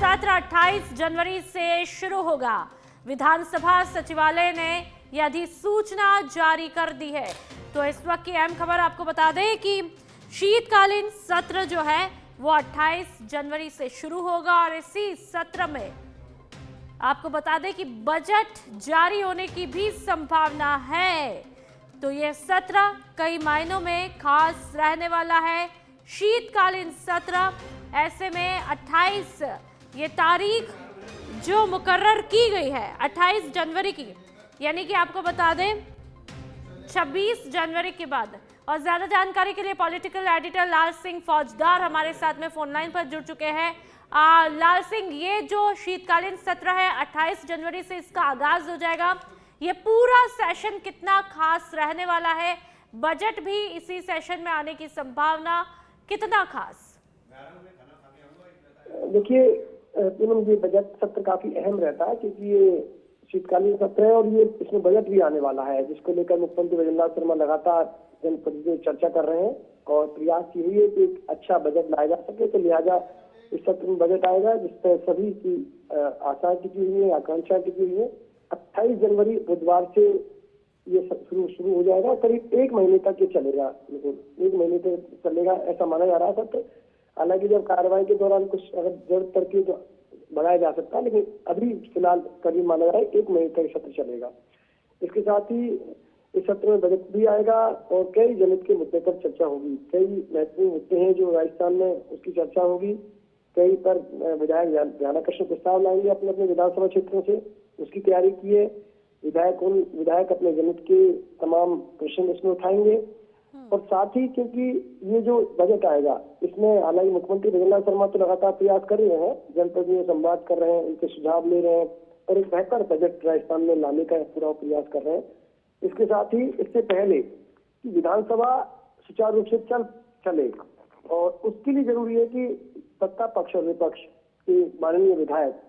सत्र 28 जनवरी से शुरू होगा। विधानसभा सचिवालय ने यह अधिसूचना जारी कर दी है। तो इस वक्त की अहम खबर आपको बता दें कि शीतकालीन सत्र जो है वो 28 जनवरी से शुरू होगा और इसी सत्र में आपको बता दें कि बजट जारी होने की भी संभावना है। तो यह सत्र कई मायनों में खास रहने वाला है। शीतकालीन सत्र, ऐसे में 28 ये तारीख जो मुकर्रर की गई है 28 जनवरी की, यानी कि आपको बता दें 26 जनवरी के बाद। और ज्यादा जानकारी के लिए पॉलिटिकल एडिटर लाल सिंह फौजदार हमारे साथ में फोन लाइन पर जुड़ चुके हैं। लाल सिंह, ये जो शीतकालीन सत्र है 28 जनवरी से इसका आगाज हो जाएगा। ये पूरा सेशन कितना खास रहने वाला है? बजट भी इसी सेशन में आने की संभावना कितना खास? देखिए पूनम, ये बजट सत्र काफी अहम रहता है क्योंकि ये शीतकालीन सत्र है और ये इसमें बजट भी आने वाला है, जिसको लेकर मुख्यमंत्री भजनलाल शर्मा लगातार जनप्रतिनिधियों से चर्चा कर रहे हैं और प्रयास की हुई है कि एक अच्छा बजट लाया जा सके। तो लिहाजा इस सत्र में बजट आएगा जिसपे सभी की आशाएं टिकी हुई है, आकांक्षाएं टिकी हुई है। 28 जनवरी बुधवार से ये शुरू हो जाएगा, करीब 1 महीने तक ये चलेगा। 1 महीने तक चलेगा ऐसा माना जा रहा है सत्र। हालांकि जब कार्रवाई के दौरान कुछ अगर जरूरत पड़ती तो बढ़ाया जा सकता है, लेकिन अभी फिलहाल करीब माना जा रहा है 1 महीने तक सत्र चलेगा। इसके साथ ही इस सत्र में बजट भी आएगा और कई जनहित के मुद्दे पर चर्चा होगी। कई महत्वपूर्ण मुद्दे हैं जो राजस्थान में, उसकी चर्चा होगी। कई पर विधायक ध्यानाकर्षण प्रस्ताव लाएंगे अपने अपने विधानसभा क्षेत्रों से, उसकी तैयारी की है। विधायक अपने जनहित के तमाम प्रश्न इसमें उठाएंगे। और साथ ही क्योंकि ये जो बजट आएगा इसमें हालांकि मुख्यमंत्री भजनलाल शर्मा तो लगातार प्रयास कर रहे हैं, जनप्रतिनिधियों से संवाद कर रहे हैं, उनके सुझाव ले रहे हैं और एक बेहतर बजट राजस्थान में लाने का पूरा प्रयास कर रहे हैं। इसके साथ ही इससे पहले कि विधानसभा सुचारू रूप से चले और उसके लिए जरूरी है कि सत्ता पक्ष और विपक्ष के माननीय विधायक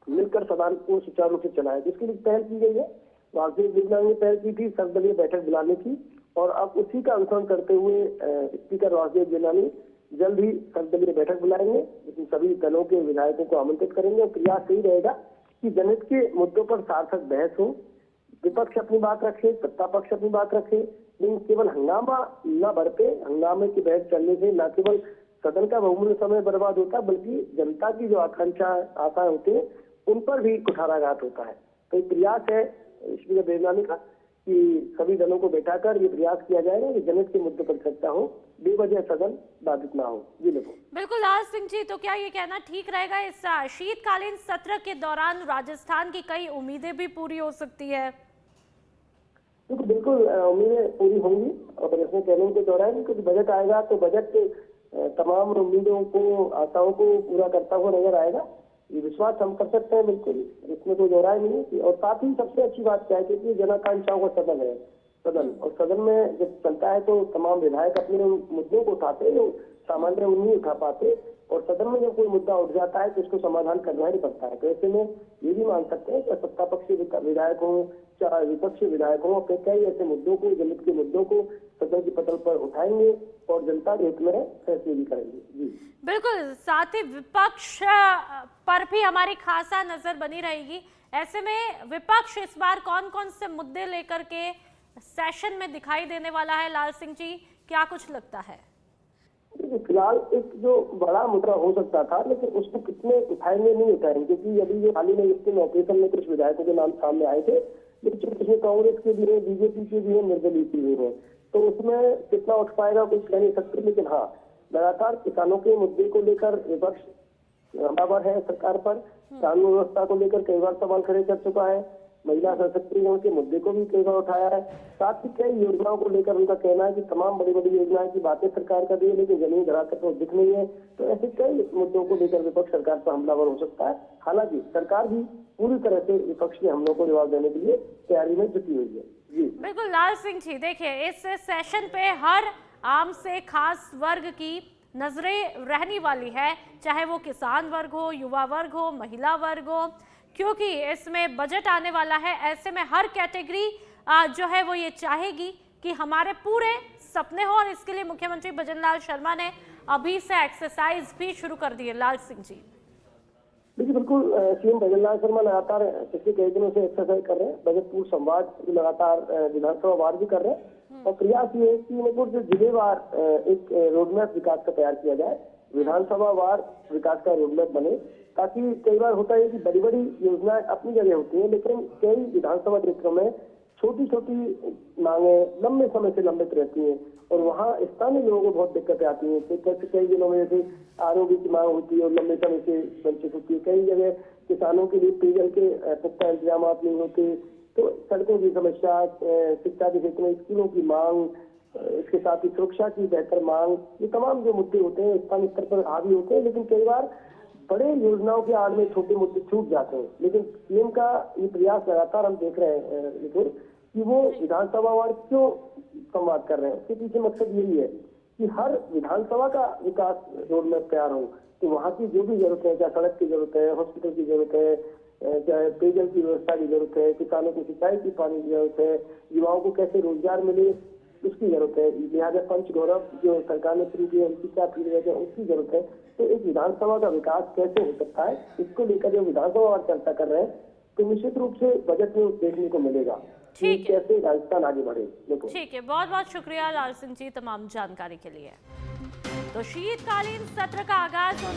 मिलकर सदन को सुचारू रूप से चलाए, जिसके लिए पहल की गई है। वासुदेव देवनानी ने पहल की थी सर्वदलीय बैठक बुलाने की और अब उसी का अनुसरण करते हुए स्पीकर वासुदेव देवनानी जल्द ही सर्वदलीय बैठक बुलाएंगे, जिसमें सभी दलों के विधायकों को आमंत्रित करेंगे। और प्रयास यही रहेगा कि जनहित के मुद्दों पर सार्थक बहस हो, विपक्ष अपनी बात रखे, सत्ता पक्ष अपनी बात रखे, लेकिन केवल हंगामा न बढ़ते। हंगामे की बहस चलने से न केवल सदन का बहुमूल्य समय बर्बाद होता है, बल्कि जनता की जो आशाएं होती है उन पर भी कुठाराघात होता है। तो प्रयास है स्पीकर देवनानी का कि सभी दलों को बैठाकर ये प्रयास किया जाएगा कि जनहित के मुद्दे पर चर्चा हो, बेवजह सदन बाधित ना हो। जी बिल्कुल लाल सिंह जी, तो क्या ये कहना ठीक रहेगा इस शीतकालीन सत्र के दौरान राजस्थान की कई उम्मीदें भी पूरी हो सकती है? तो बिल्कुल उम्मीदें पूरी होंगी और इसमें कैबिनेट के दौरान कुछ बजट आएगा तो बजट तमाम उम्मीदों को, आशाओं को पूरा करता हुआ नजर आएगा। ये विश्वास हम कर सकते हैं बिल्कुल, इसमें कोई दोहराए नहीं। और साथ ही सबसे अच्छी बात क्या है कि जनाकांक्षाओं का सदन है और सदन में जब चलता है तो तमाम विधायक अपने मुद्दों को उठाते हैं जो सामान्य नहीं उठा पाते, और सदन में जब कोई मुद्दा उठ जाता है तो उसको समाधान करना ही पड़ता है। तो ऐसे में ये भी मान सकते हैं कि सत्ता पक्ष विधायक हो चाहे विपक्षी विधायक हो, कई ऐसे मुद्दों को, जनहित के मुद्दों को सदन की पटल पर उठाएंगे और जनता के हित में फैसले भी करेंगे। जी बिल्कुल, साथ ही विपक्ष पर भी हमारी खासा नजर बनी रहेगी। ऐसे में विपक्ष इस बार कौन कौन से मुद्दे लेकर के सेशन में दिखाई देने वाला है? लाल सिंह जी, क्या कुछ लगता है? फिलहाल एक जो बड़ा मुद्दा हो सकता था, लेकिन उसको कितने उठाएंगे नहीं उठाएंगे, क्योंकि अभी जो हाल ही में इसके ऑपरेशन में कुछ विधायकों के नाम सामने आए थे, लेकिन उसमें कांग्रेस के भी है, बीजेपी के भी है, निर्दलीय के भी है। तो उसमें कितना उठ पाएगा कुछ कह नहीं सकते, लेकिन हाँ लगातार किसानों के मुद्दे को लेकर विपक्ष हमलावर है सरकार पर। कानून व्यवस्था को लेकर कई बार सवाल खड़े कर चुका है, महिला सशक्तिकरण के मुद्दे को भी कई बार उठाया है। साथ ही कई योजनाओं को लेकर उनका कहना है कि तमाम बड़ी बड़ी योजनाएं की बातें सरकार कर रही है, लेकिन जमीन धरातल पर दिख नहीं है। तो ऐसे कई मुद्दों को लेकर विपक्ष सरकार पर हमलावर हो सकता है। हालांकि सरकार भी पूरी तरह से विपक्ष के हमलों को जवाब देने के लिए तैयारी में जुटी हुई है। जी बिल्कुल लाल सिंह जी, देखिए इस सेशन पे हर आम से खास वर्ग की नजरें रहने वाली है, चाहे वो किसान वर्ग हो, युवा वर्ग हो, महिला वर्ग हो, क्योंकि इसमें बजट आने वाला है। ऐसे में हर कैटेगरी जो है वो ये चाहेगी कि हमारे पूरे सपने हो, और इसके लिए मुख्यमंत्री भजनलाल शर्मा ने अभी से एक्सरसाइज भी शुरू कर दी है। लाल सिंह जी, देखिए बिल्कुल सीएम भजनलाल शर्मा लगातार पिछले कई दिनों से एक्सरसाइज कर रहे हैं, बजट पूर्व संवाद लगातार विधानसभा वार भी कर रहे हैं और प्रयास ये है कि मतलब जो जिलेवार एक रोडमैप विकास का तैयार किया जाए, विधानसभा वार विकास का रोडमैप बने, ताकि कई बार होता है कि बड़ी बड़ी योजनाएं अपनी जगह होती है, लेकिन कई विधानसभा क्षेत्रों में छोटी छोटी मांगे लंबे समय से लंबित रहती हैं और वहाँ स्थानीय लोगों को बहुत दिक्कतें आती हैं। तो कई जिलों में जैसे आरओबी की मांग होती है और लंबे समय से वंचित होती है, कई जगह किसानों के लिए पेयजल के पुख्ता इंतजाम नहीं होते, तो सड़कों की समस्या, शिक्षा के क्षेत्र में स्कूलों की मांग, इसके साथ ही सुरक्षा की बेहतर मांग, ये तमाम जो मुद्दे होते हैं स्थानीय स्तर पर हावी होते हैं, लेकिन कई बार बड़े योजनाओं के आड़ में छोटे मुद्दे छूट जाते हैं। लेकिन सीएम का ये प्रयास लगातार हम देख रहे हैं रितु, कि वो विधानसभा वार क्यों संवाद कर रहे हैं, उसके पीछे मकसद यही है कि हर विधानसभा का विकास रोडमैप तैयार हो, तो वहाँ की जो भी जरूरत है, चाहे सड़क की जरूरत है, हॉस्पिटल की जरूरत है, चाहे पेयजल की व्यवस्था की जरूरत है, किसानों को सिंचाई की पानी की जरूरत है, युवाओं को कैसे रोजगार मिले उसकी जरूरत है, लिहाजा पंच गौरव जो सरकार ने शुरू किया उसकी क्या पीरियड है उसकी जरूरत है। तो एक विधानसभा का विकास कैसे हो सकता है, इसको लेकर जो विधानसभा वार चर्चा कर रहे हैं, तो निश्चित रूप से बजट में देखने को मिलेगा कि कैसे राजस्थान आगे बढ़े। देखो ठीक है, बहुत बहुत शुक्रिया लाल सिंह जी तमाम जानकारी के लिए। तो शीतकालीन सत्र का आगाज होना